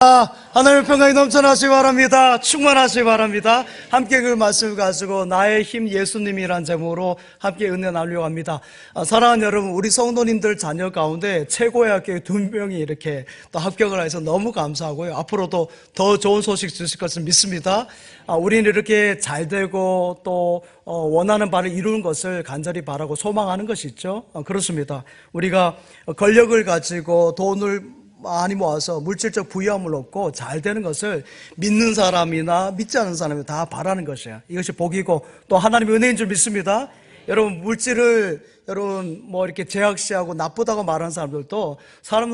하나님의 평강이 넘쳐나시기 바랍니다. 충만하시기 바랍니다. 함께 그 말씀을 가지고 나의 힘 예수님이란 제목으로 함께 은혜 나누려고 합니다. 사랑하는 여러분, 우리 성도님들 자녀 가운데 최고의 학교 2명이 이렇게 또 합격을 해서 너무 감사하고요. 앞으로도 더 좋은 소식 주실 것을 믿습니다. 우리는 이렇게 잘 되고 또 원하는 바를 이루는 것을 간절히 바라고 소망하는 것이 있죠. 그렇습니다. 우리가 권력을 가지고 돈을 많이 모아서 물질적 부유함을 얻고 잘 되는 것을 믿는 사람이나 믿지 않는 사람이 다 바라는 것이에요. 이것이 복이고 또 하나님의 은혜인 줄 믿습니다. 여러분, 물질을 여러분 이렇게 제약시하고 나쁘다고 말하는 사람도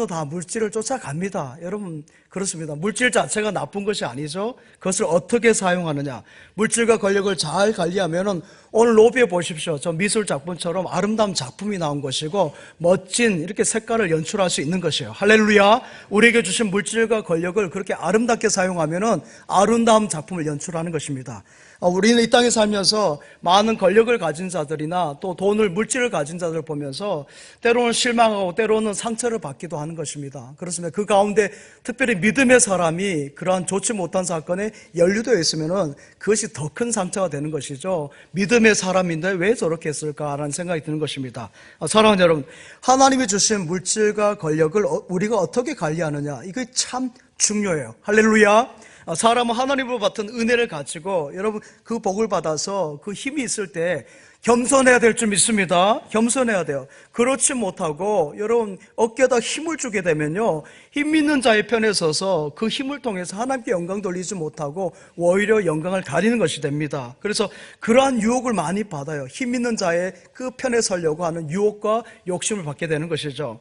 다 물질을 쫓아갑니다. 여러분, 그렇습니다. 물질 자체가 나쁜 것이 아니죠. 그것을 어떻게 사용하느냐. 물질과 권력을 잘 관리하면은 오늘 로비에 보십시오. 저 미술 작품처럼 아름다운 작품이 나온 것이고 멋진 이렇게 색깔을 연출할 수 있는 것이에요. 할렐루야. 우리에게 주신 물질과 권력을 그렇게 아름답게 사용하면은 아름다운 작품을 연출하는 것입니다. 우리는 이 땅에 살면서 많은 권력을 가진 자들이나 또 돈을, 물질을 가진 자들을 보면서 때로는 실망하고 때로는 상처를 받기도 하는 것입니다. 그렇습니다. 그 가운데 특별히 믿음의 사람이 그러한 좋지 못한 사건에 연루되어 있으면은 그것이 더 큰 상처가 되는 것이죠. 믿음의 사람인데 왜 저렇게 했을까라는 생각이 드는 것입니다. 사랑하는 여러분, 하나님이 주신 물질과 권력을 우리가 어떻게 관리하느냐, 이게 참 중요해요. 할렐루야. 사람은 하나님으로 받은 은혜를 가지고 여러분 그 복을 받아서 그 힘이 있을 때 겸손해야 될 줄 믿습니다. 겸손해야 돼요. 그렇지 못하고 여러분 어깨에다 힘을 주게 되면요, 힘 있는 자의 편에 서서 그 힘을 통해서 하나님께 영광 돌리지 못하고 오히려 영광을 가리는 것이 됩니다. 그래서 그러한 유혹을 많이 받아요. 힘 있는 자의 그 편에 서려고 하는 유혹과 욕심을 받게 되는 것이죠.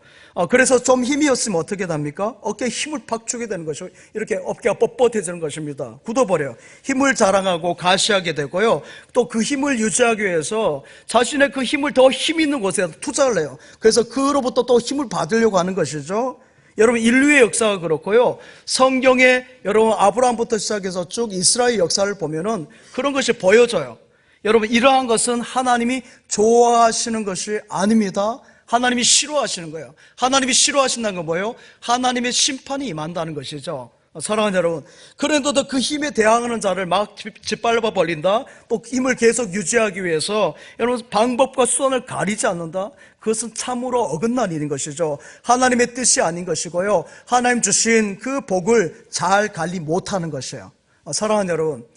그래서 좀 힘이 없으면 어떻게 됩니까? 어깨에 힘을 팍 주게 되는 것이고 이렇게 어깨가 뻣뻣해지는 것입니다. 굳어버려요. 힘을 자랑하고 가시하게 되고요, 또 그 힘을 유지하기 위해서 자신의 그 힘을 더 힘 있는 곳에 투자를 해요. 그래서 그로부터 또 힘을 받으려고 하는 것이죠. 여러분, 인류의 역사가 그렇고요, 성경에 여러분 아브라함부터 시작해서 쭉 이스라엘 역사를 보면은 그런 것이 보여져요. 여러분, 이러한 것은 하나님이 좋아하시는 것이 아닙니다. 하나님이 싫어하시는 거예요. 하나님이 싫어하신다는 건 뭐예요? 하나님의 심판이 임한다는 것이죠. 사랑하는 여러분, 그런데도 그 힘에 대항하는 자를 막 짓밟아 버린다, 또 힘을 계속 유지하기 위해서 여러분 방법과 수단을 가리지 않는다, 그것은 참으로 어긋난 일인 것이죠. 하나님의 뜻이 아닌 것이고요, 하나님 주신 그 복을 잘 관리 못하는 것이에요. 사랑하는 여러분,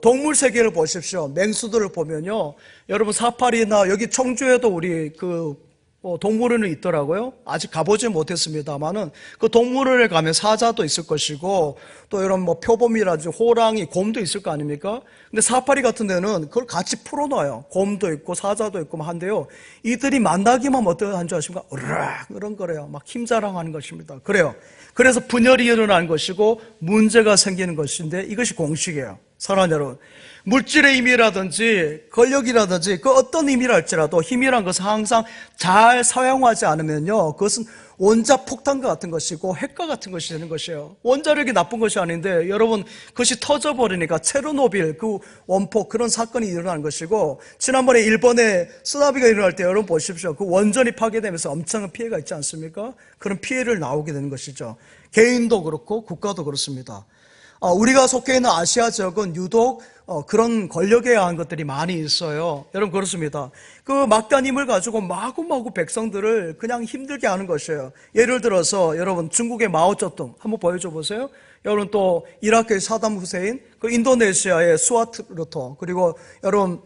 동물 세계를 보십시오. 맹수들을 보면요, 여러분 사파리나 여기 청주에도 우리 동물원이 있더라고요. 아직 가보지 못했습니다만은 그 동물원에 가면 사자도 있을 것이고 또 이런 표범이라든지 호랑이, 곰도 있을 거 아닙니까? 근데 사파리 같은 데는 그걸 같이 풀어놔요. 곰도 있고 사자도 있고 한데요, 이들이 만나기만 하면 어떻게 하는 줄 아십니까? 으르락 그런 거래요. 막 힘 자랑하는 것입니다. 그래요. 그래서 분열이 일어나는 것이고 문제가 생기는 것인데 이것이 공식이에요. 사랑하는 여러분, 물질의 힘이라든지 권력이라든지 그 어떤 힘이라 할지라도 힘이란 것은 항상 잘 사용하지 않으면요, 그것은 원자폭탄과 같은 것이고 핵과 같은 것이 되는 것이에요. 원자력이 나쁜 것이 아닌데 여러분 그것이 터져버리니까 체르노빌 그 원폭, 그런 사건이 일어나는 것이고, 지난번에 일본에 쓰나미가 일어날 때 여러분 보십시오. 그 원전이 파괴되면서 엄청난 피해가 있지 않습니까? 그런 피해를 나오게 되는 것이죠. 개인도 그렇고 국가도 그렇습니다. 우리가 속해 있는 아시아 지역은 유독 그런 권력에 의한 것들이 많이 있어요. 여러분, 그렇습니다. 그 막대한 힘을 가지고 마구마구 백성들을 그냥 힘들게 하는 것이에요. 예를 들어서 여러분 중국의 마오쩌둥 한번 보여줘 보세요. 여러분 또 이라크의 사담 후세인, 그 인도네시아의 수하르토, 그리고 여러분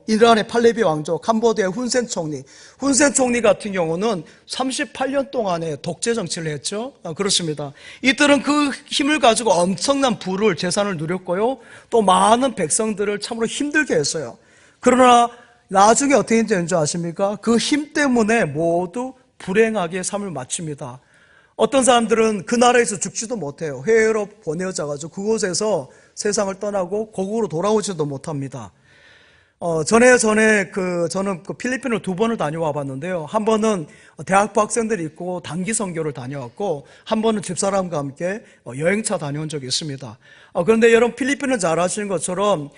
이란의 팔레비 왕조, 캄보디아의 훈센 총리 같은 경우는 38년 동안에 독재 정치를 했죠. 그렇습니다. 이들은 그 힘을 가지고 엄청난 부를, 재산을 누렸고요, 또 많은 백성들을 참으로 힘들게 했어요. 그러나 나중에 어떻게 되는 줄 아십니까? 그 힘 때문에 모두 불행하게 삶을 마칩니다. 어떤 사람들은 그 나라에서 죽지도 못해요. 해외로 보내져가지고 그곳에서 세상을 떠나고 고국으로 돌아오지도 못합니다. 저는 그 필리핀을 두 번을 다녀와 봤는데요. 한 번은 대학부 학생들이 있고 단기 선교를 다녀왔고, 한 번은 집사람과 함께 여행차 다녀온 적이 있습니다. 그런데 여러분, 필리핀은 잘 아시는 것처럼,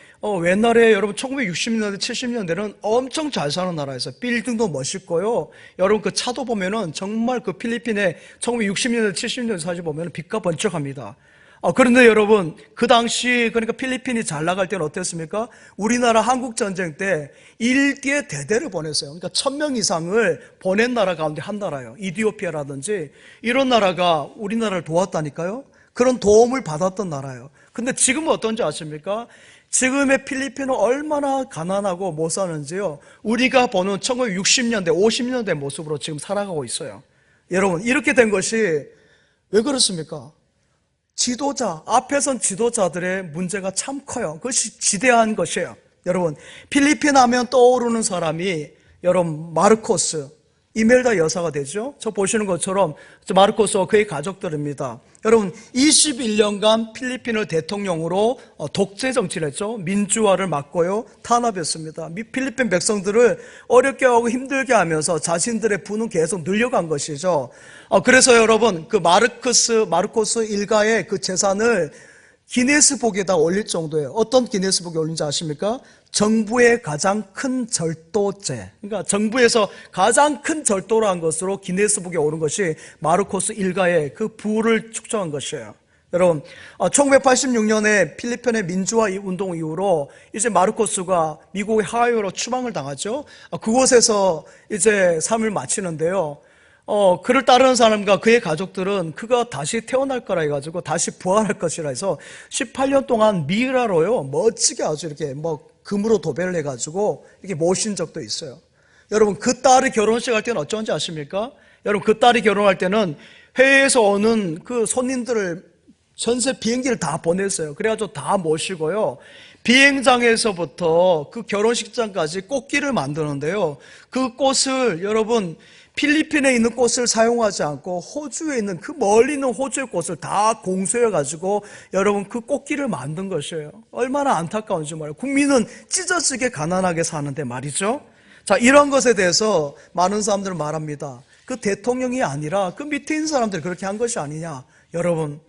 옛날에 여러분 1960년대, 70년대는 엄청 잘 사는 나라였어요. 빌딩도 멋있고요. 여러분 그 차도 보면은 정말 그 필리핀의 1960년대, 70년대 사진 보면은 빛과 번쩍합니다. 그런데 여러분, 그 당시, 그러니까 필리핀이 잘 나갈 때는 어땠습니까? 우리나라 한국전쟁 때 일개 대대를 보냈어요. 그러니까 1000명 이상을 보낸 나라 가운데 한 나라예요. 이디오피아라든지 이런 나라가 우리나라를 도왔다니까요. 그런 도움을 받았던 나라예요. 근데 지금은 어떤지 아십니까? 지금의 필리핀은 얼마나 가난하고 못 사는지요. 우리가 보는 1960년대, 50년대 모습으로 지금 살아가고 있어요. 여러분, 이렇게 된 것이 왜 그렇습니까? 앞에 선 지도자들의 문제가 참 커요. 그것이 지대한 것이에요. 여러분, 필리핀 하면 떠오르는 사람이 여러분 마르코스, 이멜다 여사가 되죠. 저 보시는 것처럼 마르코스와 그의 가족들입니다. 여러분, 21년간 필리핀을 대통령으로 독재 정치를 했죠. 민주화를 막고요, 탄압했습니다. 필리핀 백성들을 어렵게 하고 힘들게 하면서 자신들의 부는 계속 늘려간 것이죠. 그래서 여러분, 그 마르코스 일가의 그 재산을 기네스북에다 올릴 정도예요. 어떤 기네스북에 올린지 아십니까? 정부의 가장 큰 절도죄, 그러니까 정부에서 가장 큰 절도를 한 것으로 기네스북에 오른 것이 마르코스 일가의 그 부를 축적한 것이에요. 여러분, 1986년에 필리핀의 민주화 운동 이후로 이제 마르코스가 미국의 하와이로 추방을 당하죠. 그곳에서 이제 삶을 마치는데요. 그를 따르는 사람과 그의 가족들은 그가 다시 태어날 거라 해가지고 다시 부활할 것이라 해서 18년 동안 미라로요, 멋지게 아주 이렇게 금으로 도배를 해가지고 이렇게 모신 적도 있어요. 여러분, 그 딸이 결혼식 할 때는 어쩐지 아십니까? 여러분, 그 딸이 결혼할 때는 해외에서 오는 그 손님들을 전세 비행기를 다 보냈어요. 그래가지고 다 모시고요, 비행장에서부터 그 결혼식장까지 꽃길을 만드는데요, 그 꽃을 여러분, 필리핀에 있는 꽃을 사용하지 않고 호주에 있는 그 멀리 있는 호주의 꽃을 다 공수해가지고 여러분 그 꽃길을 만든 것이에요. 얼마나 안타까운지 말이에요. 국민은 찢어지게 가난하게 사는데 말이죠. 자, 이런 것에 대해서 많은 사람들은 말합니다. 그 대통령이 아니라 그 밑에 있는 사람들이 그렇게 한 것이 아니냐. 여러분,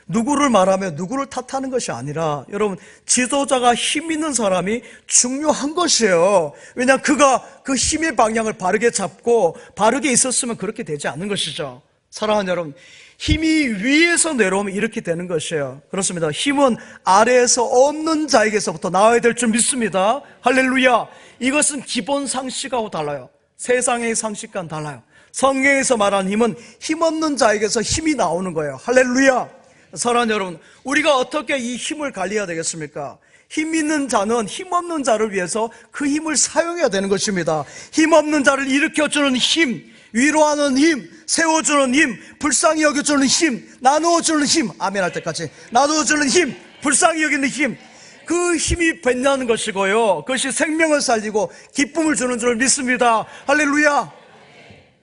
누구를 말하며 누구를 탓하는 것이 아니라 여러분, 지도자가 힘 있는 사람이 중요한 것이에요. 왜냐하면 그가 그 힘의 방향을 바르게 잡고 바르게 있었으면 그렇게 되지 않는 것이죠. 사랑하는 여러분, 힘이 위에서 내려오면 이렇게 되는 것이에요. 그렇습니다. 힘은 아래에서 없는 자에게서부터 나와야 될 줄 믿습니다. 할렐루야. 이것은 기본 상식하고 달라요. 세상의 상식과는 달라요. 성경에서 말하는 힘은 힘없는 자에게서 힘이 나오는 거예요. 할렐루야. 사랑하는 여러분, 우리가 어떻게 이 힘을 관리해야 되겠습니까? 힘 있는 자는 힘없는 자를 위해서 그 힘을 사용해야 되는 것입니다. 힘없는 자를 일으켜주는 힘, 위로하는 힘, 세워주는 힘, 불쌍히 여겨주는 힘, 나누어주는 힘, 아멘 할 때까지 나누어주는 힘, 불쌍히 여기는 힘, 그 힘이 빛나는 것이고요, 그것이 생명을 살리고 기쁨을 주는 줄 믿습니다. 할렐루야.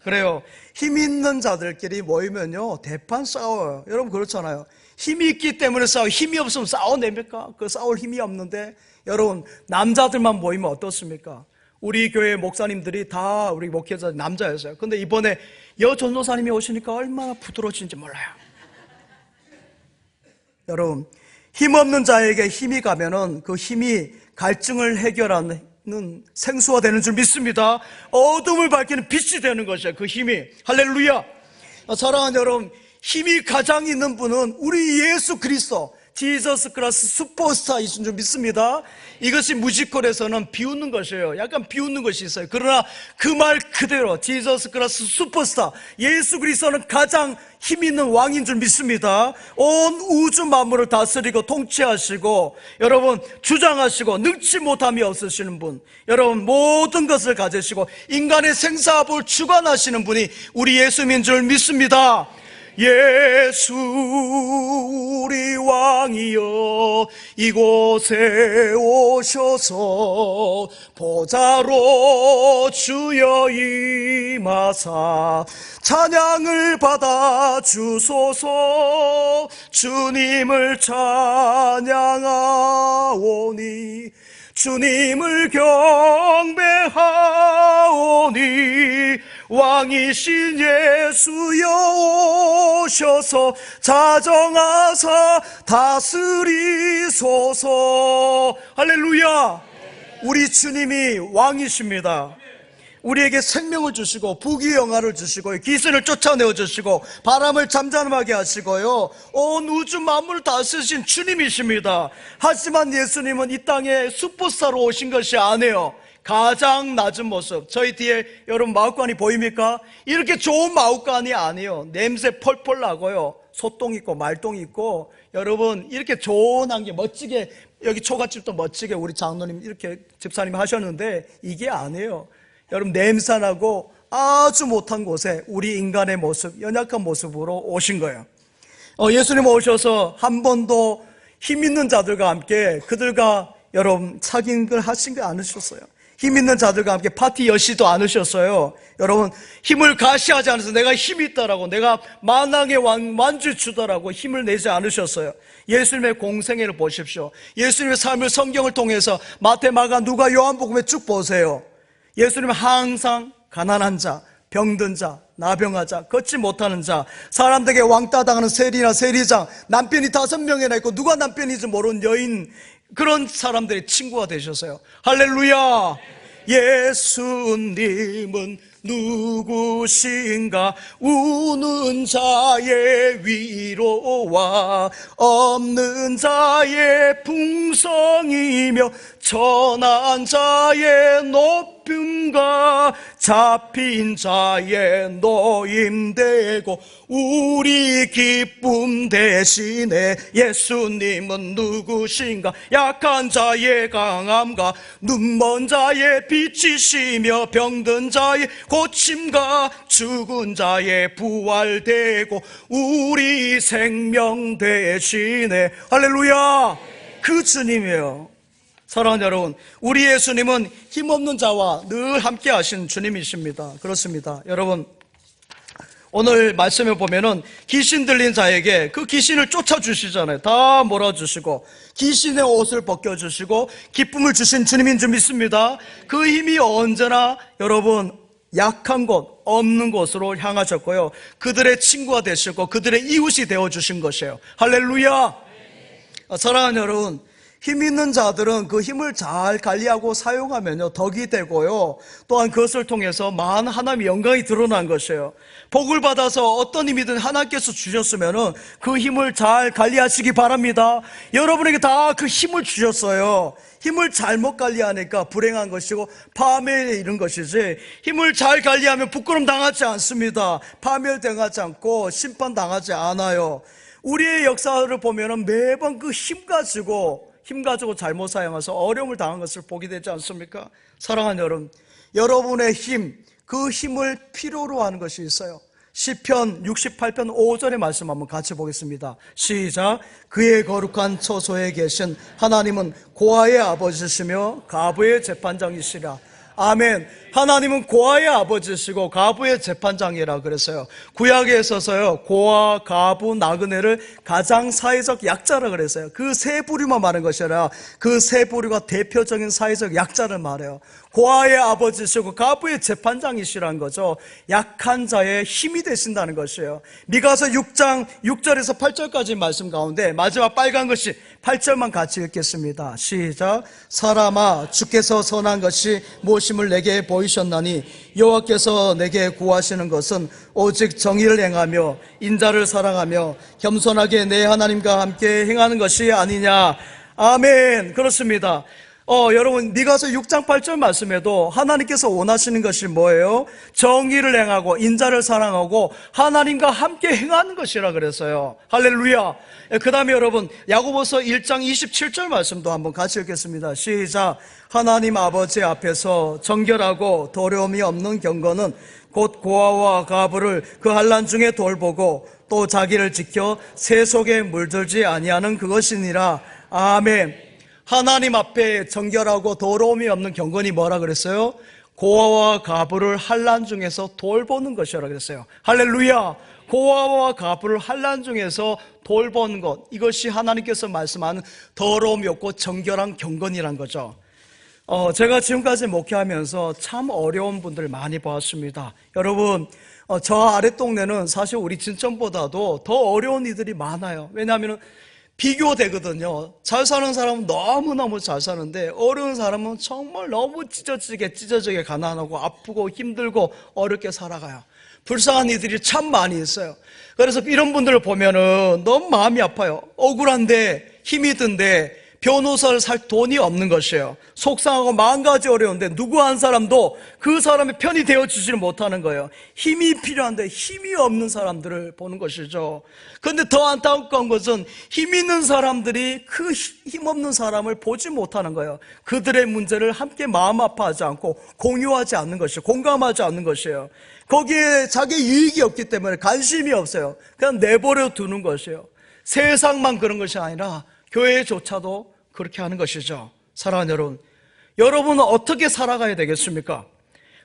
그래요. 힘 있는 자들끼리 모이면요, 대판 싸워요. 여러분 그렇잖아요. 힘이 있기 때문에 싸워요. 힘이 없으면 싸워냅니까? 그 싸울 힘이 없는데. 여러분, 남자들만 모이면 어떻습니까? 우리 교회 목사님들이 다 우리 목회자 남자였어요. 근데 이번에 여전도사님이 오시니까 얼마나 부드러워진지 몰라요. 여러분, 힘없는 자에게 힘이 가면은 그 힘이 갈증을 해결하는 생수가 되는 줄 믿습니다. 어둠을 밝히는 빛이 되는 것이에요, 그 힘이. 할렐루야. 사랑하는 여러분, 힘이 가장 있는 분은 우리 예수 그리스도, 지저스 크라스 슈퍼스타이신 줄 믿습니다. 이것이 뮤지컬에서는 비웃는 것이에요. 약간 비웃는 것이 있어요. 그러나 그 말 그대로 지저스 크라스 슈퍼스타, 예수 그리스도는 가장 힘 있는 왕인 줄 믿습니다. 온 우주 만물을 다스리고 통치하시고 여러분 주장하시고 능치 못함이 없으시는 분, 여러분 모든 것을 가지시고 인간의 생사합을 주관하시는 분이 우리 예수님인 줄 믿습니다. 예수 우리 왕이여 이곳에 오셔서 보좌로 주여 임하사 찬양을 받아 주소서. 주님을 찬양하오니 주님을 경배하오니 왕이신 예수여 오셔서 자정하사 다스리소서. 할렐루야. 우리 주님이 왕이십니다. 우리에게 생명을 주시고 부귀영화를 주시고 기근을 쫓아내어 주시고 바람을 잠잠하게 하시고요, 온 우주 만물을 다스리신 주님이십니다. 하지만 예수님은 이 땅에 슈퍼스타로 오신 것이 아니에요. 가장 낮은 모습, 저희 뒤에 여러분 마구간이 보입니까? 이렇게 좋은 마구간이 아니에요. 냄새 펄펄 나고요, 소똥 있고 말똥 있고, 여러분 이렇게 좋은 한게 멋지게, 여기 초가집도 멋지게 우리 장로님 이렇게 집사님 하셨는데 이게 아니에요. 여러분 냄새나고 아주 못한 곳에 우리 인간의 모습, 연약한 모습으로 오신 거예요. 예수님 오셔서 한 번도 힘 있는 자들과 함께 그들과 여러분 착인을 하신 거 않으셨어요. 힘 있는 자들과 함께 파티 여시도 않으셨어요. 여러분 힘을 가시하지 않아서 내가 힘이 있다라고, 내가 만왕의 완주주다라고 힘을 내지 않으셨어요. 예수님의 공생애를 보십시오. 예수님의 삶을 성경을 통해서 마태, 마가, 누가, 요한복음에 쭉 보세요. 예수님은 항상 가난한 자, 병든 자, 나병하자, 걷지 못하는 자, 사람들에게 왕따 당하는 세리나 세리장, 남편이 5명이나 있고 누가 남편인지 모르는 여인, 그런 사람들의 친구가 되셨어요. 할렐루야. 예수님은 누구신가? 우는 자의 위로와 없는 자의 풍성이며 천한 자의 높음과 잡힌 자의 노임되고 우리 기쁨 대신에 예수님은 누구신가? 약한 자의 강함과 눈먼 자의 빛이시며 병든 자의 고침과 죽은 자의 부활되고 우리 생명 대신에. 할렐루야. 그 주님이에요. 사랑하는 여러분, 우리 예수님은 힘없는 자와 늘 함께 하신 주님이십니다. 그렇습니다. 여러분, 오늘 말씀에 보면은 귀신 들린 자에게 그 귀신을 쫓아주시잖아요. 다 몰아주시고 귀신의 옷을 벗겨주시고 기쁨을 주신 주님인 줄 믿습니다. 그 힘이 언제나 여러분 약한 곳, 없는 곳으로 향하셨고요, 그들의 친구가 되셨고 그들의 이웃이 되어주신 것이에요. 할렐루야. 사랑하는 여러분, 힘 있는 자들은 그 힘을 잘 관리하고 사용하면요 덕이 되고요, 또한 그것을 통해서 많은 하나님의 영광이 드러난 것이에요. 복을 받아서 어떤 힘이든 하나님께서 주셨으면 그 힘을 잘 관리하시기 바랍니다. 여러분에게 다 그 힘을 주셨어요. 힘을 잘못 관리하니까 불행한 것이고 파멸에 이른 것이지, 힘을 잘 관리하면 부끄럼 당하지 않습니다. 파멸당하지 않고 심판당하지 않아요. 우리의 역사를 보면 매번 그 힘 가지고 잘못 사용해서 어려움을 당한 것을 보게 되지 않습니까? 사랑하는 여러분, 여러분의 힘, 그 힘을 필요로 하는 것이 있어요. 시편 68편 5절의 말씀 한번 같이 보겠습니다. 시작. 그의 거룩한 처소에 계신 하나님은 고아의 아버지시며 가부의 재판장이시라. 아멘. 하나님은 고아의 아버지시고 가부의 재판장이라 그랬어요. 구약에 있어서요, 고아, 가부, 나그네를 가장 사회적 약자라 그랬어요. 그 세 부류만 말한 것이 아니라 그 세 부류가 대표적인 사회적 약자를 말해요. 고아의 아버지시고 가부의 재판장이시라는 거죠. 약한 자의 힘이 되신다는 것이에요. 미가서 6장 6절에서 8절까지 말씀 가운데 마지막 빨간 것이 8절만 같이 읽겠습니다. 시작. 사람아, 주께서 선한 것이 무엇임을 내게 보이셨나니 여호와께서 내게 구하시는 것은 오직 정의를 행하며 인자를 사랑하며 겸손하게 내 하나님과 함께 행하는 것이 아니냐. 아멘. 그렇습니다. 여러분, 미가서 6장 8절 말씀에도 하나님께서 원하시는 것이 뭐예요? 정의를 행하고 인자를 사랑하고 하나님과 함께 행하는 것이라 그랬어요. 할렐루야. 그 다음에 여러분, 야고보서 1장 27절 말씀도 한번 같이 읽겠습니다. 시작. 하나님 아버지 앞에서 정결하고 더러움이 없는 경건은 곧 고아와 가부를 그 환난 중에 돌보고 또 자기를 지켜 새 속에 물들지 아니하는 그것이니라. 아멘. 하나님 앞에 정결하고 더러움이 없는 경건이 뭐라 그랬어요? 고아와 가부를 환난 중에서 돌보는 것이라 그랬어요. 할렐루야. 고아와 가부를 환난 중에서 돌보는 것, 이것이 하나님께서 말씀하는 더러움이 없고 정결한 경건이란 거죠. 제가 지금까지 목회하면서 참 어려운 분들 많이 보았습니다. 여러분, 저 아랫동네는 사실 우리 진천보다도 더 어려운 이들이 많아요. 왜냐하면 비교되거든요. 잘 사는 사람은 너무너무 잘 사는데 어려운 사람은 정말 너무 찢어지게 가난하고 아프고 힘들고 어렵게 살아가요. 불쌍한 이들이 참 많이 있어요. 그래서 이런 분들을 보면은 너무 마음이 아파요. 억울한데 힘이 든데 변호사를 살 돈이 없는 것이에요. 속상하고 마음 가지 어려운데 누구 한 사람도 그 사람의 편이 되어주지를 못하는 거예요. 힘이 필요한데 힘이 없는 사람들을 보는 것이죠. 그런데 더 안타까운 것은 힘 있는 사람들이 그 힘없는 사람을 보지 못하는 거예요. 그들의 문제를 함께 마음 아파하지 않고 공유하지 않는 것이에요. 공감하지 않는 것이에요. 거기에 자기 유익이 없기 때문에 관심이 없어요. 그냥 내버려 두는 것이에요. 세상만 그런 것이 아니라 교회조차도 그렇게 하는 것이죠. 사랑하는 여러분, 여러분은 어떻게 살아가야 되겠습니까?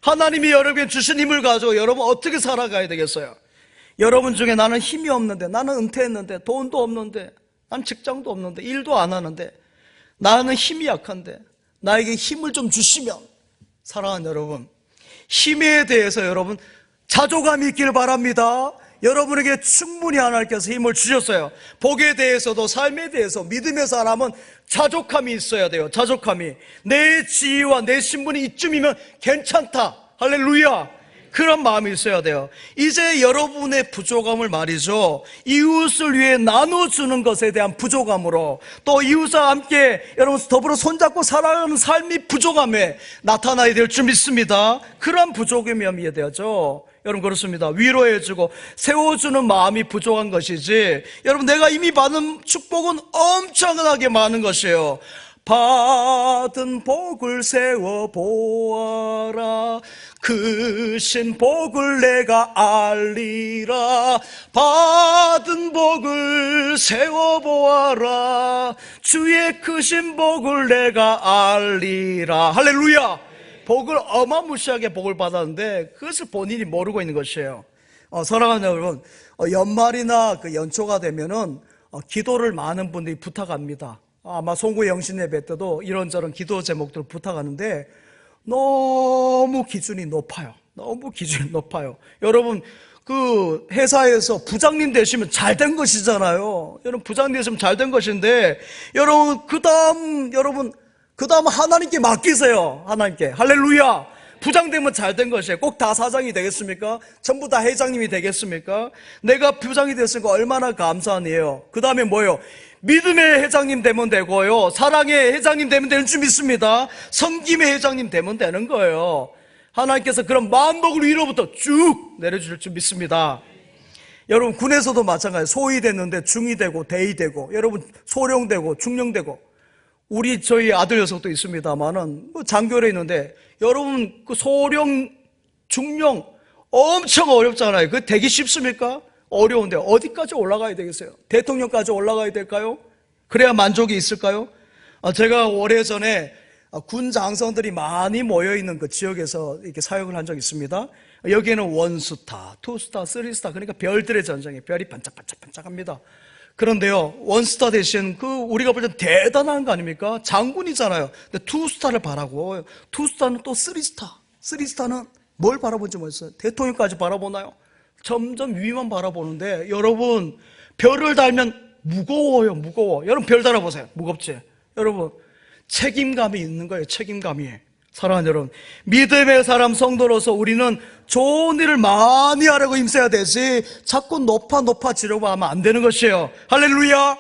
하나님이 여러분에게 주신 힘을 가지고 여러분 어떻게 살아가야 되겠어요? 여러분 중에 나는 힘이 없는데, 나는 은퇴했는데, 돈도 없는데, 난 직장도 없는데, 일도 안 하는데, 나는 힘이 약한데 나에게 힘을 좀 주시면, 사랑하는 여러분, 힘에 대해서 여러분 자조감이 있기를 바랍니다. 여러분에게 충분히 하나님께서 힘을 주셨어요. 복에 대해서도 삶에 대해서 믿음의 사람은 자족함이 있어야 돼요. 자족함이. 내 지위와 내 신분이 이쯤이면 괜찮다. 할렐루야. 그런 마음이 있어야 돼요. 이제 여러분의 부족함을 말이죠, 이웃을 위해 나눠주는 것에 대한 부족함으로, 또 이웃과 함께 여러분 더불어 손잡고 살아가는 삶이 부족함에 나타나야 될 줄 믿습니다. 그런 부족함이 되죠. 여러분 그렇습니다. 위로해주고 세워주는 마음이 부족한 것이지, 여러분 내가 이미 받은 축복은 엄청나게 많은 것이에요. 받은 복을 세워보아라, 크신 복을 내가 알리라. 받은 복을 세워보아라, 주의 크신 복을 내가 알리라. 할렐루야. 복을 어마무시하게 복을 받았는데 그것을 본인이 모르고 있는 것이에요. 사랑하는 여러분, 연말이나 그 연초가 되면은 기도를 많은 분들이 부탁합니다. 아마 송구 영신 예배 때도 이런저런 기도 제목들을 부탁하는데 너무 기준이 높아요. 너무 기준이 높아요. 여러분 그 회사에서 부장님 되시면 잘 된 것이잖아요. 여러분 부장님 되시면 잘 된 것인데, 여러분 그 다음 하나님께 맡기세요. 하나님께. 할렐루야. 부장 되면 잘 된 것이에요. 꼭 다 사장이 되겠습니까? 전부 다 회장님이 되겠습니까? 내가 부장이 됐으니까 얼마나 감사한 일이에요. 그 다음에 뭐예요? 믿음의 회장님 되면 되고요, 사랑의 회장님 되면 되는 줄 믿습니다. 섬김의 회장님 되면 되는 거예요. 하나님께서 그런 만복을 위로부터 쭉 내려주실 줄 믿습니다. 여러분 군에서도 마찬가지예요. 소위 됐는데 중이 되고 대위 되고, 여러분 소령 되고 중령 되고. 저희 아들 녀석도 있습니다만은 장교에 있는데, 여러분 그 소령 중령 엄청 어렵잖아요. 그 되기 쉽습니까? 어려운데 어디까지 올라가야 되겠어요? 대통령까지 올라가야 될까요? 그래야 만족이 있을까요? 제가 오래전에 군 장성들이 많이 모여있는 그 지역에서 이렇게 사역을 한 적이 있습니다. 여기에는 원스타, 투스타, 쓰리스타, 그러니까 별들의 전쟁에 별이 반짝반짝합니다. 그런데요, 원스타 대신 우리가 볼 땐 대단한 거 아닙니까? 장군이잖아요. 근데 투스타를 바라고, 투스타는 또 쓰리스타, 쓰리스타는 뭘 바라본지 모르겠어요. 대통령까지 바라보나요? 점점 위만 바라보는데, 여러분 별을 달면 무거워요. 무거워. 여러분 별 달아보세요. 무겁지? 여러분 책임감이 있는 거예요. 책임감이. 사랑하는 여러분, 믿음의 사람 성도로서 우리는 좋은 일을 많이 하려고 힘써야 되지, 자꾸 높아지려고 하면 안 되는 것이에요. 할렐루야.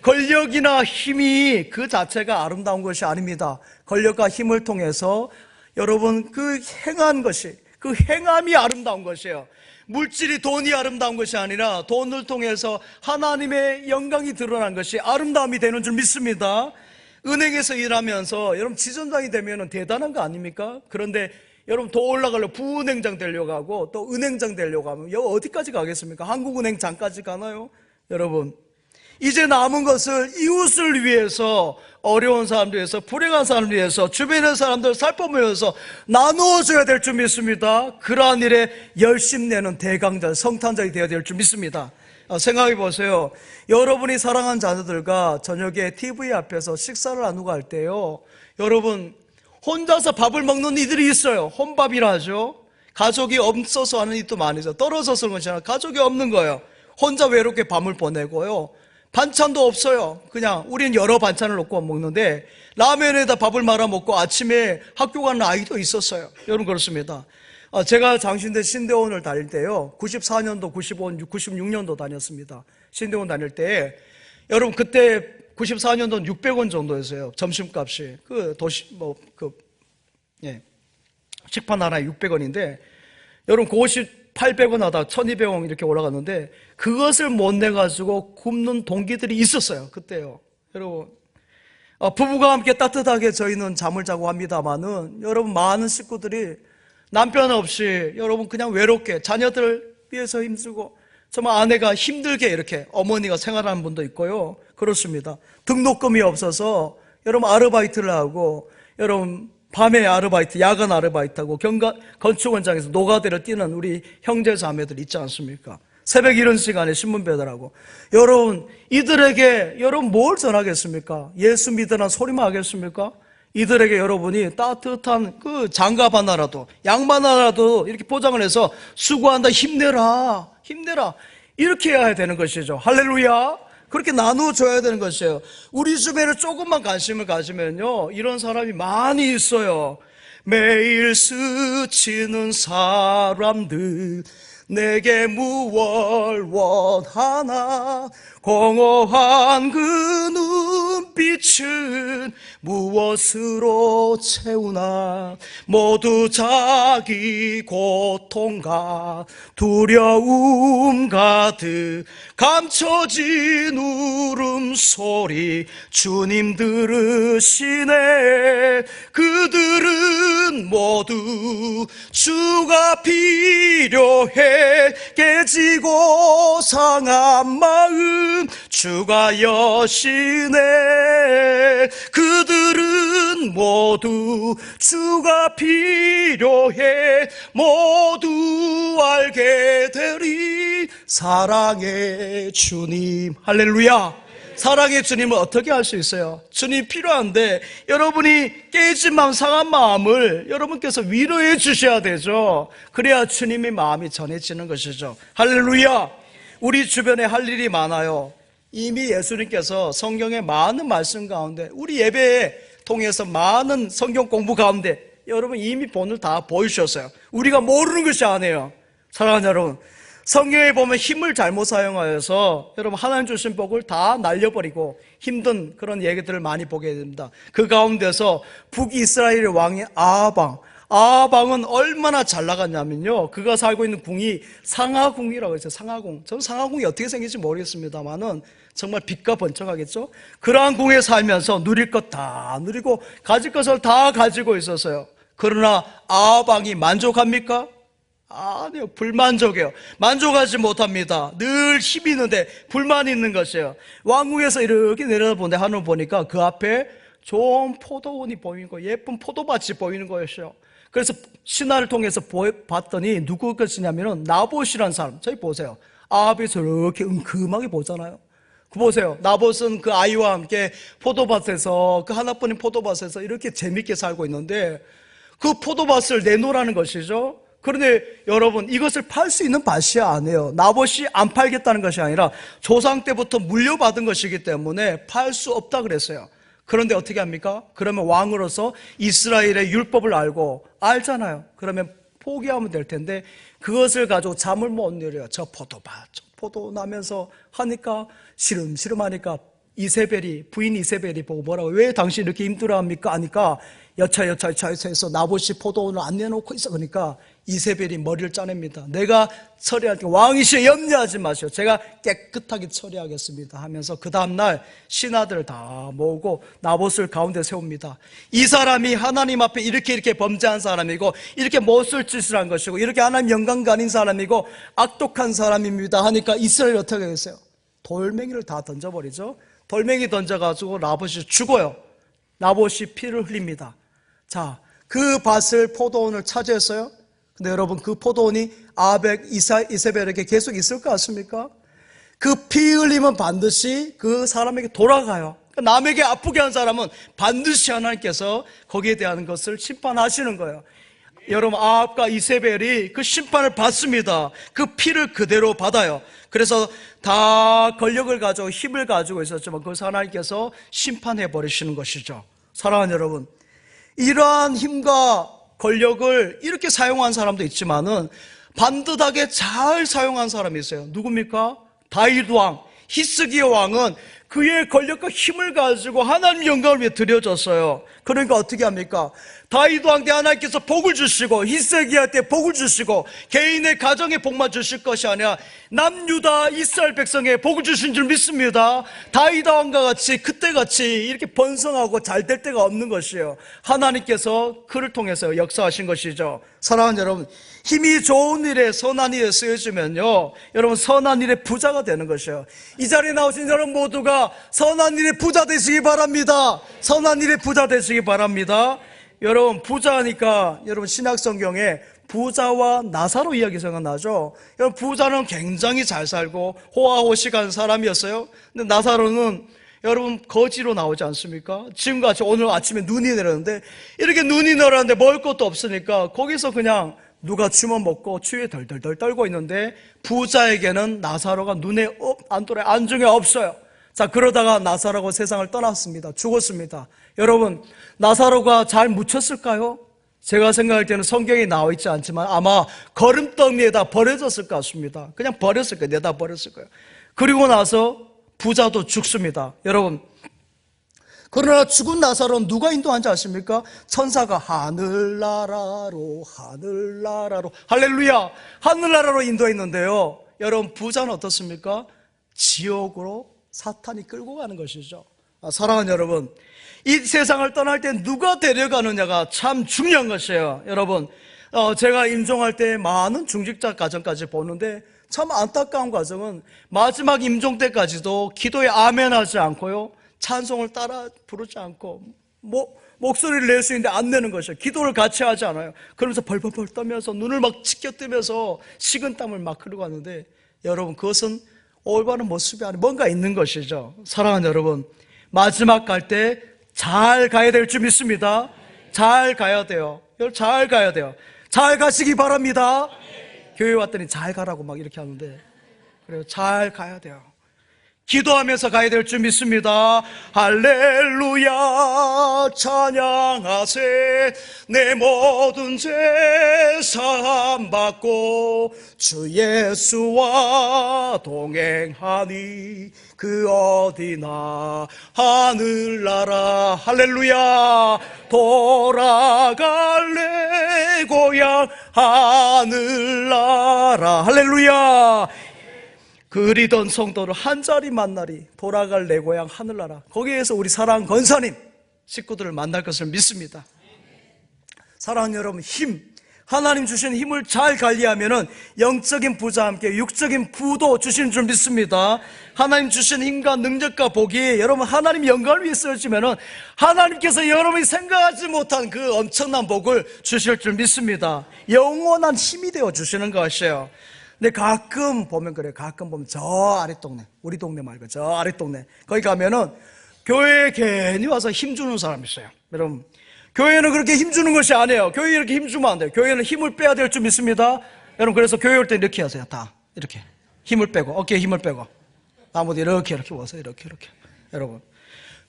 권력이나 힘이 그 자체가 아름다운 것이 아닙니다. 권력과 힘을 통해서 여러분 그 행한 것이, 그 행함이 아름다운 것이에요. 물질이, 돈이 아름다운 것이 아니라 돈을 통해서 하나님의 영광이 드러난 것이 아름다움이 되는 줄 믿습니다. 은행에서 일하면서 여러분 지점장이 되면 대단한 거 아닙니까? 그런데 여러분 더 올라가려고 부은행장 되려고 하고 또 은행장 되려고 하면 여기 어디까지 가겠습니까? 한국은행장까지 가나요? 여러분 이제 남은 것을 이웃을 위해서, 어려운 사람들 위해서, 불행한 사람들 위해서, 주변의 사람들 살펴보면서 나누어줘야 될 줄 믿습니다. 그러한 일에 열심 내는 대강자, 성탄자가 되어야 될 줄 믿습니다. 생각해 보세요. 여러분이 사랑하는 자녀들과 저녁에 TV 앞에서 식사를 나누고 할 때요, 여러분 혼자서 밥을 먹는 이들이 있어요. 혼밥이라 하죠. 가족이 없어서 하는 이도 많이죠. 떨어져서 그런 것이 아니라 가족이 없는 거예요. 혼자 외롭게 밤을 보내고요. 반찬도 없어요. 그냥 우리는 여러 반찬을 놓고 먹는데 라면에다 밥을 말아 먹고 아침에 학교 가는 아이도 있었어요. 여러분 그렇습니다. 제가 장신대 신대원을 다닐 때요, 94년도, 95년도, 96년도 다녔습니다. 신대원 다닐 때 여러분 그때 94년도는 600원 정도였어요. 점심값이 식판 하나에 600원인데 여러분 그것이 800원 하다 1200원 이렇게 올라갔는데 그것을 못 내가지고 굶는 동기들이 있었어요. 그때요. 여러분 부부가 함께 따뜻하게 저희는 잠을 자고 합니다만은 여러분 많은 식구들이 남편 없이 여러분 그냥 외롭게 자녀들 위해서 힘쓰고 정말 아내가 힘들게 이렇게 어머니가 생활하는 분도 있고요. 그렇습니다. 등록금이 없어서 여러분 아르바이트를 하고 여러분 밤에 아르바이트, 야간 아르바이트하고 건축 현장에서 노가다를 뛰는 우리 형제 자매들 있지 않습니까? 새벽 이런 시간에 신문 배달하고 여러분 이들에게 여러분 뭘 전하겠습니까? 예수 믿으라는 소리만 하겠습니까? 이들에게 여러분이 따뜻한 그 장갑 하나라도 양말 하나라도 이렇게 포장을 해서 수고한다 힘내라 이렇게 해야 되는 것이죠. 할렐루야. 그렇게 나누어줘야 되는 것이에요. 우리 주변에 조금만 관심을 가지면요 이런 사람이 많이 있어요. 매일 스치는 사람들 내게 무얼 원하나 공허한 그 눈빛은 무엇으로 채우나 모두 자기 고통과 두려움 가득 감춰진 울음소리 주님 들으시네. 그들은 모두 주가 필요해 깨지고 상한 마음 주가 여시네. 그들은 모두 주가 필요해 모두 알게 되리 사랑의 주님. 할렐루야. 사랑의 주님을 어떻게 할 수 있어요? 주님이 필요한데 여러분이 깨진 마음, 상한 마음을 여러분께서 위로해 주셔야 되죠. 그래야 주님의 마음이 전해지는 것이죠. 할렐루야. 우리 주변에 할 일이 많아요. 이미 예수님께서 성경의 많은 말씀 가운데 우리 예배에 통해서 많은 성경 공부 가운데 여러분 이미 본을 다 보여주셨어요. 우리가 모르는 것이 아니에요. 사랑하는 여러분, 성경에 보면 힘을 잘못 사용하여서 여러분 하나님 주신 복을 다 날려버리고 힘든 그런 얘기들을 많이 보게 됩니다. 그 가운데서 북이스라엘의 왕이 아하방은 얼마나 잘 나갔냐면요, 그가 살고 있는 궁이 상하궁이라고 했어요. 상하궁. 저는 상하궁이 어떻게 생길지 모르겠습니다만은 정말 빛과 번쩍하겠죠. 그러한 궁에 살면서 누릴 것 다 누리고 가질 것을 다 가지고 있었어요. 그러나 아하방이 만족합니까? 아니요, 불만족해요. 만족하지 못합니다. 늘 힘이 있는데 불만이 있는 것이에요. 왕궁에서 이렇게 내려다보는데 하늘 보니까 그 앞에 좋은 포도원이 보이는 거예요. 예쁜 포도밭이 보이는 거였어요. 그래서 신하를 통해서 봤더니 누구 것이냐면은 나봇이라는 사람. 저기 보세요. 아합이 저렇게 은큼하게 보잖아요. 그 보세요. 나봇은 그 아이와 함께 포도밭에서, 그 하나뿐인 포도밭에서 이렇게 재밌게 살고 있는데 그 포도밭을 내놓으라는 것이죠. 그런데 여러분, 이것을 팔 수 있는 밭이 아니에요. 나봇이 안 팔겠다는 것이 아니라 조상 때부터 물려받은 것이기 때문에 팔 수 없다 그랬어요. 그런데 어떻게 합니까? 그러면 왕으로서 이스라엘의 율법을 알잖아요. 그러면 포기하면 될 텐데 그것을 가지고 잠을 못 이뤄요. 저 포도밭, 저 포도 나면서 하니까 시름시름하니까 부인 이세벨이 보고 뭐라고, 왜 당신 이렇게 힘들어합니까? 하니까 여차여차해서 나봇이 포도원을 안 내놓고 있어. 그러니까 이세벨이 머리를 짜냅니다. 내가 처리할 때 왕이시여 염려하지 마시오. 제가 깨끗하게 처리하겠습니다 하면서 그 다음날 신하들을 다 모으고 나봇을 가운데 세웁니다. 이 사람이 하나님 앞에 이렇게 범죄한 사람이고 이렇게 못쓸 짓을 한 것이고 이렇게 하나님 영광 가린 사람이고 악독한 사람입니다 하니까 이스라엘이 어떻게 하겠어요? 돌멩이를 다 던져버리죠. 돌멩이 던져가지고 나봇이 죽어요. 나봇이 피를 흘립니다. 자, 그 밭을, 포도원을 차지했어요. 근데 여러분, 그 포도원이 아합 이세벨에게 계속 있을 것 같습니까? 그 피 흘림은 반드시 그 사람에게 돌아가요. 남에게 아프게 한 사람은 반드시 하나님께서 거기에 대한 것을 심판하시는 거예요. 여러분, 아합과 이세벨이 그 심판을 받습니다. 그 피를 그대로 받아요. 그래서 다 권력을 가지고 힘을 가지고 있었지만 그것을 하나님께서 심판해 버리시는 것이죠. 사랑하는 여러분, 이러한 힘과 권력을 이렇게 사용한 사람도 있지만은 반듯하게 잘 사용한 사람이 있어요. 누굽니까? 다윗 왕, 히스기야 왕은 그의 권력과 힘을 가지고 하나님 영광을 위해 드려졌어요. 그러니까 어떻게 합니까? 다윗 왕 때 하나님께서 복을 주시고 히스기야 때 복을 주시고 개인의 가정에 복만 주실 것이 아니라 남유다 이스라엘 백성에 복을 주신 줄 믿습니다. 다윗 왕과 같이 그때같이 이렇게 번성하고 잘 될 때가 없는 것이에요. 하나님께서 그를 통해서 역사하신 것이죠. 사랑하는 여러분, 힘이 좋은 일에 선한 일에 쓰여지면요, 여러분 선한 일의 부자가 되는 것이에요. 이 자리에 나오신 여러분 모두가 선한 일의 부자 되시기 바랍니다. 선한 일의 부자 되시기 바랍니다. 여러분, 부자니까 여러분 신약 성경에 부자와 나사로 이야기 생각나죠? 여러분, 부자는 굉장히 잘 살고 호화호식한 사람이었어요. 근데 나사로는 여러분 거지로 나오지 않습니까? 지금같이 오늘 아침에 눈이 내렸는데 이렇게 눈이 내렸는데 먹을 것도 없으니까 거기서 그냥 누가 주면 먹고 추위에 덜덜덜 떨고 있는데 부자에게는 나사로가 눈에 안중에 없어요. 자, 그러다가 나사로가 세상을 떠났습니다. 죽었습니다. 여러분, 나사로가 잘 묻혔을까요? 제가 생각할 때는 성경에 나와 있지 않지만 아마 거름더미에다 버려졌을 것 같습니다. 그냥 버렸을 거예요. 내다 버렸을 거예요. 그리고 나서 부자도 죽습니다. 여러분, 그러나 죽은 나사로는 누가 인도한지 아십니까? 천사가 하늘나라로 할렐루야, 하늘나라로 인도했는데요, 여러분, 부자는 어떻습니까? 지옥으로 사탄이 끌고 가는 것이죠. 사랑하는 여러분, 이 세상을 떠날 때 누가 데려가느냐가 참 중요한 것이에요. 여러분, 제가 임종할 때 많은 중직자 가정까지 보는데 참 안타까운 과정은 마지막 임종 때까지도 기도에 아멘하지 않고요, 찬송을 따라 부르지 않고 목소리를 낼 수 있는데 안 내는 것이에요. 기도를 같이 하지 않아요. 그러면서 벌벌벌 떨면서 눈을 막 치켜뜨면서 식은땀을 막 흘리고 하는데, 여러분, 그것은 올바른 모습이 아니라 뭔가 있는 것이죠. 사랑하는 여러분, 마지막 갈 때 잘 가야 될 줄 믿습니다. 잘 가야 돼요. 여러분, 잘 가야 돼요. 잘 가시기 바랍니다. 교회 왔더니 잘 가라고 막 이렇게 하는데, 그래요, 잘 가야 돼요. 기도하면서 가야 될 줄 믿습니다. 할렐루야 찬양하세. 내 모든 죄 사함 받고 주 예수와 동행하니 그 어디나 하늘나라. 할렐루야. 돌아갈래 고향 하늘나라. 할렐루야. 그리던 성도를 한 자리 만나리. 돌아갈 내 고향 하늘나라. 거기에서 우리 사랑하는 권사님 식구들을 만날 것을 믿습니다. 사랑하는 여러분, 하나님 주신 힘을 잘 관리하면은 영적인 부자와 함께 육적인 부도 주시는 줄 믿습니다. 하나님 주신 힘과 능력과 복이 여러분 하나님 영광을 위해 쓰여지면은 하나님께서 여러분이 생각하지 못한 그 엄청난 복을 주실 줄 믿습니다. 영원한 힘이 되어 주시는 것이에요. 근데 가끔 보면 그래요. 가끔 보면 저 아랫동네, 우리 동네 말고 저 아랫동네, 거기 가면은 교회에 괜히 와서 힘주는 사람이 있어요. 여러분, 교회는 그렇게 힘주는 것이 아니에요. 교회에 이렇게 힘주면 안 돼요. 교회는 힘을 빼야 될 줄 믿습니다. 여러분, 그래서 교회 올 때 이렇게 하세요. 다 이렇게 힘을 빼고, 어깨에 힘을 빼고, 아무도 이렇게 와서 이렇게 여러분,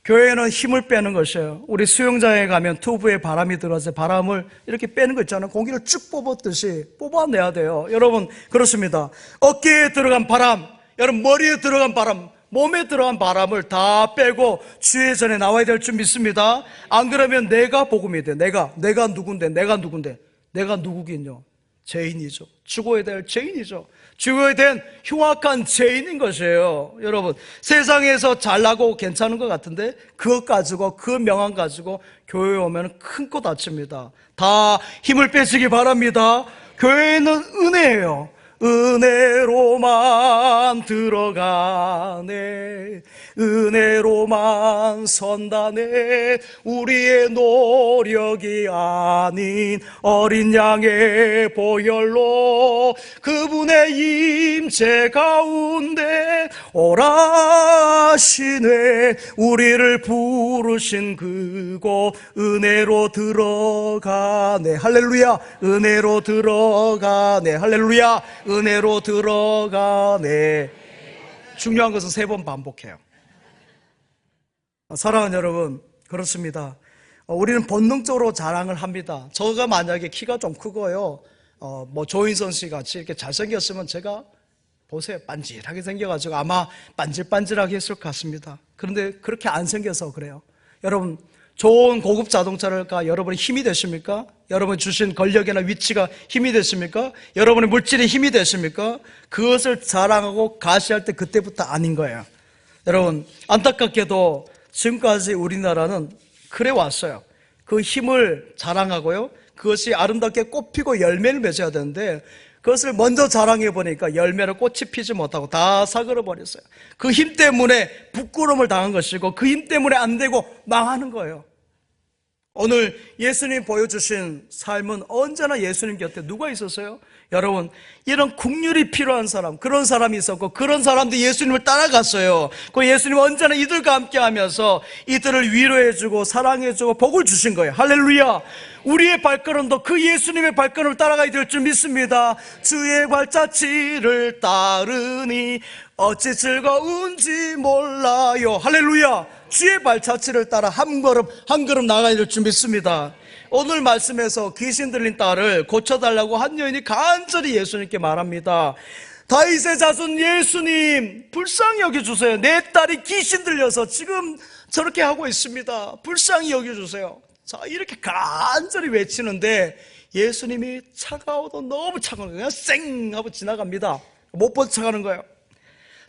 교회는 힘을 빼는 것이에요. 우리 수영장에 가면 튜브에 바람이 들어와서 바람을 이렇게 빼는 거 있잖아요. 공기를 쭉 뽑았듯이 뽑아내야 돼요. 여러분, 그렇습니다. 어깨에 들어간 바람, 여러분 머리에 들어간 바람, 몸에 들어간 바람을 다 빼고 주의 전에 나와야 될 줄 믿습니다. 안 그러면 내가 복음이 돼. 내가 누군데, 내가 누구긴요? 죄인이죠. 죽어야 될 죄인이죠. 죽어야 된 흉악한 죄인인 것이에요. 여러분, 세상에서 잘나고 괜찮은 것 같은데 그것 가지고, 그 명함 가지고 교회에 오면 큰 코 다칩니다. 다 힘을 빼시기 바랍니다. 교회는 은혜예요. 은혜로만 들어가네. 은혜로만 선다네. 우리의 노력이 아닌 어린 양의 보혈로 그분의 임재 가운데 오라시네. 우리를 부르신 그곳 은혜로 들어가네. 할렐루야. 은혜로 들어가네. 할렐루야. 은혜로 들어가네. 중요한 것은 3번 반복해요. 사랑하는 여러분, 그렇습니다. 우리는 본능적으로 자랑을 합니다. 저가 만약에 키가 좀 크고요, 조인선 씨 같이 이렇게 잘생겼으면 제가 보세요, 반질하게 생겨가지고 아마 반질반질하게 했을 것 같습니다. 그런데 그렇게 안 생겨서 그래요. 여러분, 좋은 고급 자동차를까 여러분이 힘이 되십니까? 여러분이 주신 권력이나 위치가 힘이 되십니까? 여러분의 물질이 힘이 되십니까? 그것을 자랑하고 가시할 때 그때부터 아닌 거예요. 여러분, 안타깝게도 지금까지 우리나라는 그래 왔어요. 그 힘을 자랑하고요, 그것이 아름답게 꽃피고 열매를 맺어야 되는데 그것을 먼저 자랑해 보니까 열매를 꽃이 피지 못하고 다 사그러 버렸어요. 그 힘 때문에 부끄러움을 당한 것이고 그 힘 때문에 안 되고 망하는 거예요. 오늘 예수님 보여주신 삶은 언제나 예수님 곁에 누가 있었어요? 여러분, 이런 국률이 필요한 사람, 그런 사람이 있었고 그런 사람들이 예수님을 따라갔어요. 그 예수님은 언제나 이들과 함께 하면서 이들을 위로해주고 사랑해주고 복을 주신 거예요. 할렐루야. 우리의 발걸음도 그 예수님의 발걸음을 따라가야 될 줄 믿습니다. 주의 발자취를 따르니 어찌 즐거운지 몰라요. 할렐루야. 주의 발자취를 따라 한 걸음 나가야 될 줄 믿습니다. 오늘 말씀에서 귀신 들린 딸을 고쳐달라고 한 여인이 간절히 예수님께 말합니다. 다윗의 자손 예수님, 불쌍히 여겨주세요. 내 딸이 귀신 들려서 지금 저렇게 하고 있습니다. 불쌍히 여겨주세요. 자, 이렇게 간절히 외치는데 예수님이 차가워도 너무 차가운 거예요. 그냥 쌩 하고 지나갑니다. 못 뻗쳐가는 거예요.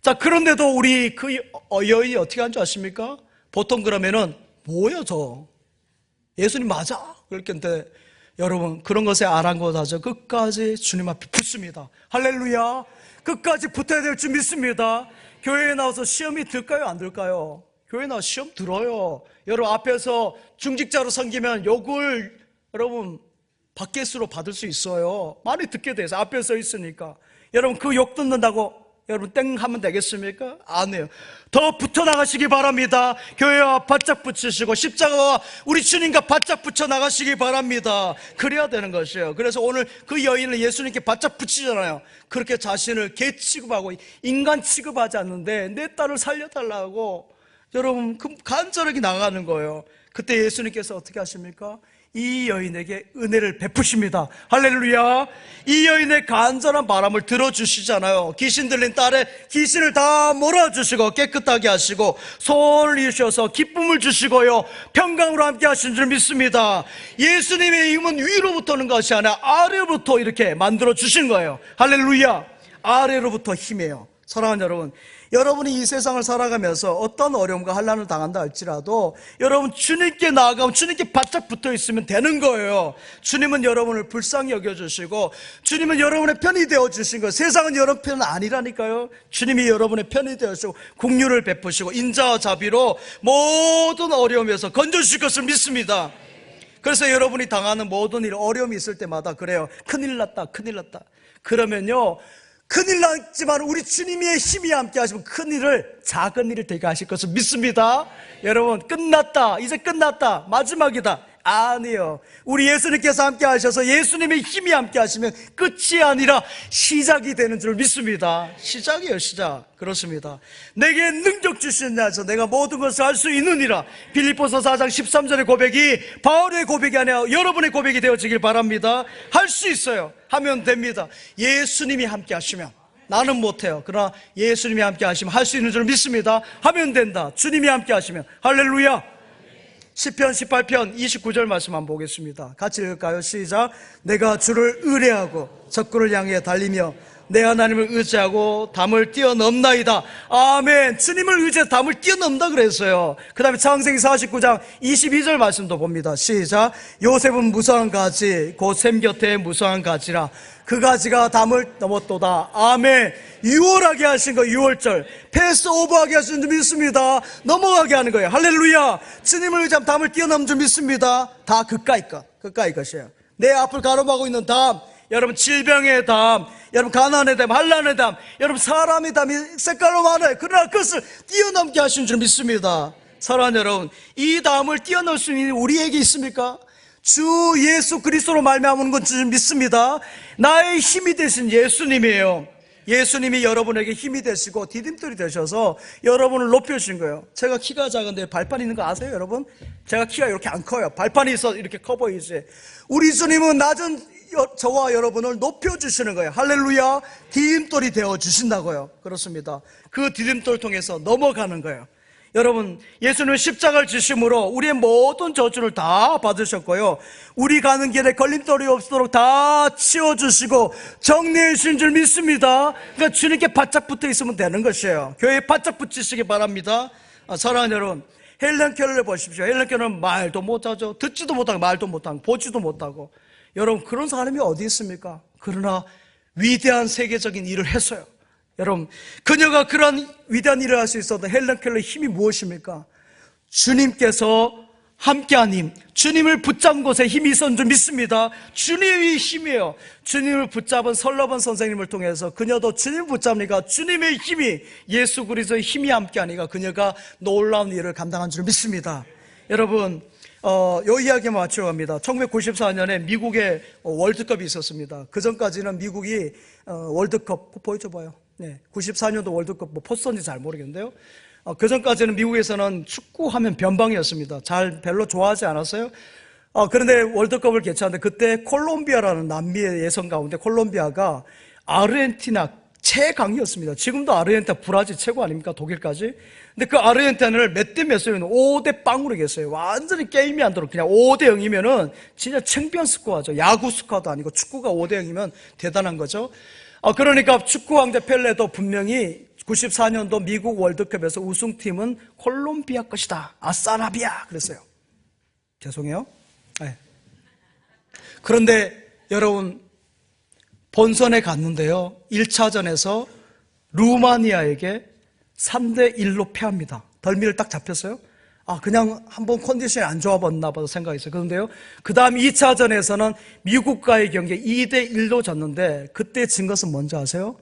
자, 그런데도 우리 그 여인이 어떻게 한 줄 아십니까? 보통 그러면은 뭐야 저 예수님 맞아? 그렇겠는데 여러분, 그런 것에 아랑곳하죠. 끝까지 주님 앞에 붙습니다. 할렐루야. 끝까지 붙어야 될 줄 믿습니다. 교회에 나와서 시험이 들까요, 안 들까요? 교회에 나와서 시험 들어요. 여러분, 앞에서 중직자로 섬기면 욕을 여러분 바켓으로 받을 수 있어요. 많이 듣게 돼서 앞에 서 있으니까. 여러분, 그 욕 듣는다고 여러분 땡 하면 되겠습니까? 안 해요. 더 붙어 나가시기 바랍니다. 교회와 바짝 붙이시고 십자가와 우리 주님과 바짝 붙여 나가시기 바랍니다. 그래야 되는 것이에요. 그래서 오늘 그 여인을 예수님께 바짝 붙이잖아요. 그렇게 자신을 개 취급하고 인간 취급하지 않는데 내 딸을 살려달라고 여러분 간절하게 나가는 거예요. 그때 예수님께서 어떻게 하십니까? 이 여인에게 은혜를 베푸십니다. 할렐루야. 이 여인의 간절한 바람을 들어주시잖아요. 귀신 들린 딸의 귀신을 다 몰아주시고 깨끗하게 하시고 소원을 이루셔서 기쁨을 주시고요, 평강으로 함께 하신 줄 믿습니다. 예수님의 힘은 위로부터 오는 것이 아니라 아래로부터 이렇게 만들어 주신 거예요. 할렐루야. 아래로부터 힘이에요. 사랑하는 여러분, 여러분이 이 세상을 살아가면서 어떤 어려움과 환난을 당한다 할지라도 여러분 주님께 나아가면 주님께 바짝 붙어 있으면 되는 거예요. 주님은 여러분을 불쌍히 여겨주시고 주님은 여러분의 편이 되어주신 거예요. 세상은 여러분 편은 아니라니까요. 주님이 여러분의 편이 되어주시고 긍휼을 베푸시고 인자와 자비로 모든 어려움에서 건져주실 것을 믿습니다. 그래서 여러분이 당하는 모든 일, 어려움이 있을 때마다 그래요. 큰일 났다, 큰일 났다. 그러면요, 큰일 났지만 우리 주님의 힘이 함께 하시면 큰일을 작은 일을 되게 하실 것을 믿습니다. 여러분, 끝났다, 이제 끝났다, 마지막이다. 아니요. 우리 예수님께서 함께 하셔서 예수님의 힘이 함께 하시면 끝이 아니라 시작이 되는 줄 믿습니다. 시작이에요, 시작. 그렇습니다. 내게 능력 주시는 자에서 내가 모든 것을 할 수 있느니라. 빌립보서 4장 13절의 고백이 바울의 고백이 아니라 여러분의 고백이 되어지길 바랍니다. 할 수 있어요. 하면 됩니다. 예수님이 함께 하시면. 나는 못해요. 그러나 예수님이 함께 하시면 할 수 있는 줄 믿습니다. 하면 된다. 주님이 함께 하시면. 할렐루야. 시편 18편 29절 말씀 한번 보겠습니다. 같이 읽을까요? 시작. 내가 주를 의뢰하고 적군을 향해 달리며 내 하나님을 의지하고 담을 뛰어넘나이다. 아멘. 주님을 의지해서 담을 뛰어넘다 그랬어요. 그 다음에 창세기 49장 22절 말씀도 봅니다. 시작. 요셉은 무성한 가지 곧 샘 곁에 무성한 가지라. 그 가지가 담을 넘었도다. 아멘. 유월하게 하신 거 6월절 패스 오버하게 하신 줄 믿습니다. 넘어가게 하는 거예요. 할렐루야. 주님을 의지하면 담을 뛰어넘는 줄 믿습니다. 다 그까이 것이에요. 내 앞을 가로막고 있는 담, 여러분 질병의 담, 여러분 가난의 담, 환난의 담, 여러분 사람의 담이 색깔로 많아요. 그러나 그것을 뛰어넘게 하신 줄 믿습니다. 사랑하는 여러분, 이 담을 뛰어넘을 수 있는 우리에게 있습니까? 주 예수 그리스도로 말미암은 건 줄 믿습니다. 나의 힘이 되신 예수님이에요. 예수님이 여러분에게 힘이 되시고 디딤돌이 되셔서 여러분을 높여주신 거예요. 제가 키가 작은데 발판 있는 거 아세요, 여러분? 제가 키가 이렇게 안 커요. 발판이 있어 이렇게 커 보이지. 우리 주님은 낮은 저와 여러분을 높여주시는 거예요. 할렐루야. 디딤돌이 되어주신다고요. 그렇습니다. 그 디딤돌 통해서 넘어가는 거예요. 여러분, 예수님은 십자가를 지심으로 우리의 모든 저주를 다 받으셨고요, 우리 가는 길에 걸림돌이 없도록 다 치워주시고 정리해 주신 줄 믿습니다. 그러니까 주님께 바짝 붙어 있으면 되는 것이에요. 교회에 바짝 붙이시기 바랍니다. 사랑하는 여러분, 헬렌 켈러를 보십시오. 헬렌 켈러는 말도 못하죠. 듣지도 못하고 말도 못하고 보지도 못하고. 여러분, 그런 사람이 어디 있습니까? 그러나 위대한 세계적인 일을 했어요. 여러분, 그녀가 그런 위대한 일을 할 수 있었던 헬렌 켈러의 힘이 무엇입니까? 주님께서 함께한 힘, 주님을 붙잡은 곳에 힘이 있었는 줄 믿습니다. 주님의 힘이에요. 주님을 붙잡은 설러번 선생님을 통해서 그녀도 주님을 붙잡으니까 주님의 힘이, 예수 그리스도의 힘이 함께하니까 그녀가 놀라운 일을 감당한 줄 믿습니다. 여러분, 요 이야기 맞추러 갑니다. 1994년에 미국에 월드컵이 있었습니다. 그 전까지는 미국이 월드컵 보여줘봐요. 네, 94년도 월드컵 뭐 포스터인지 잘 모르겠는데요. 그 전까지는 미국에서는 축구하면 변방이었습니다. 별로 좋아하지 않았어요. 그런데 월드컵을 개최하는데 그때 콜롬비아라는 남미의 예선 가운데 콜롬비아가 아르헨티나 최강이었습니다. 지금도 아르헨티나 브라질 최고 아닙니까? 독일까지. 근데 그 아르헨티나를 몇 대 몇 승이면 5대 0으로 이겼어요. 완전히 게임이 안 들어. 그냥 5대 0이면은 진짜 챔피언 스코어죠. 야구 스코어도 아니고 축구가 5대 0이면 대단한 거죠. 그러니까 축구 왕자 펠레도 분명히 94년도 미국 월드컵에서 우승팀은 콜롬비아 것이다. 아싸라비아 그랬어요. 죄송해요. 네. 그런데 여러분, 본선에 갔는데요, 1차전에서 루마니아에게 3대 1로 패합니다. 덜미를 딱 잡혔어요. 그냥 한번 컨디션이 안 좋아봤나 봐도 생각했어요. 그런데요, 그 다음 2차전에서는 미국과의 경기에 2대 1로 졌는데, 그때 진 것은 뭔지 아세요?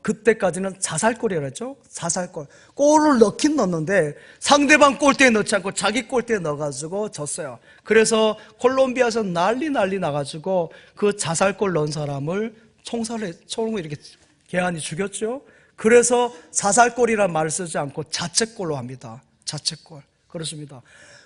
그때까지는 자살골이었죠. 자살골. 골을 넣긴 넣었는데 상대방 골대에 넣지 않고 자기 골대에 넣어가지고 졌어요. 그래서 콜롬비아에서 난리 나가지고 그 자살골 넣은 사람을 총을 이렇게 개한이 죽였죠. 그래서 자살골이라는 말을 쓰지 않고 자책골로 합니다. 자책골. 그렇습니다.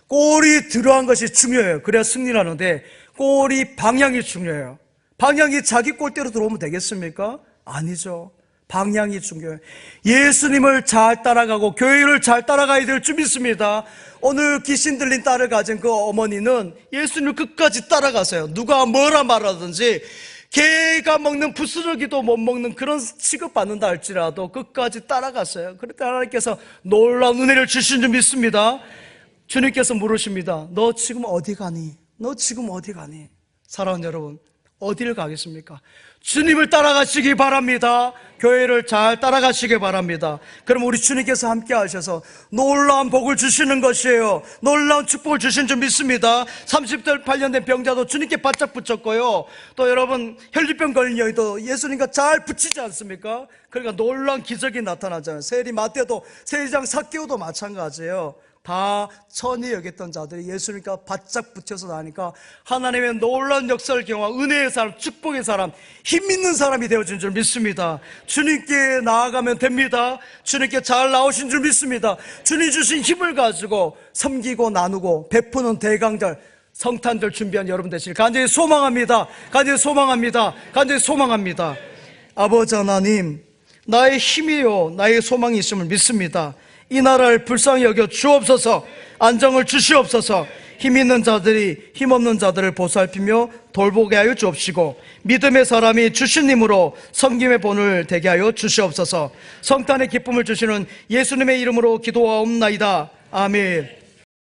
골이 들어간 것이 중요해요. 그래야 승리를 하는데 골이 방향이 중요해요. 방향이 자기 골대로 들어오면 되겠습니까? 아니죠. 방향이 중요해요. 예수님을 잘 따라가고 교회를 잘 따라가야 될 줄 믿습니다. 오늘 귀신 들린 딸을 가진 그 어머니는 예수님을 끝까지 따라가세요. 누가 뭐라 말하든지, 개가 먹는 부스러기도 못 먹는 그런 취급받는다 할지라도 끝까지 따라갔어요. 그러니까 하나님께서 놀라운 은혜를 주신 줄 믿습니다. 주님께서 물으십니다. 너 지금 어디 가니? 너 지금 어디 가니? 사랑하는 여러분, 어디를 가겠습니까? 주님을 따라가시기 바랍니다. 교회를 잘 따라가시기 바랍니다. 그럼 우리 주님께서 함께 하셔서 놀라운 복을 주시는 것이에요. 놀라운 축복을 주신 줄 믿습니다. 38년 된 병자도 주님께 바짝 붙였고요, 또 여러분 혈류병 걸린 여인도 예수님과 잘 붙이지 않습니까? 그러니까 놀라운 기적이 나타나잖아요. 세리 마태도, 세리장 삭개오도 마찬가지예요. 다 천히 여겼던 자들이 예수님과 바짝 붙여서 나니까 하나님의 놀라운 역사를 경험한 은혜의 사람, 축복의 사람, 힘 있는 사람이 되어진 줄 믿습니다. 주님께 나아가면 됩니다. 주님께 잘 나오신 줄 믿습니다. 주님 주신 힘을 가지고 섬기고 나누고 베푸는 대강절, 성탄절 준비한 여러분 되시길 간절히 소망합니다. 간절히 소망합니다. 간절히 소망합니다. 아버지 하나님, 나의 힘이요 나의 소망이 있음을 믿습니다. 이 나라를 불쌍히 여겨 주옵소서. 안정을 주시옵소서. 힘 있는 자들이 힘없는 자들을 보살피며 돌보게 하여 주옵시고 믿음의 사람이 주신님으로 섬김의 본을 되게 하여 주시옵소서. 성탄의 기쁨을 주시는 예수님의 이름으로 기도하옵나이다. 아멘.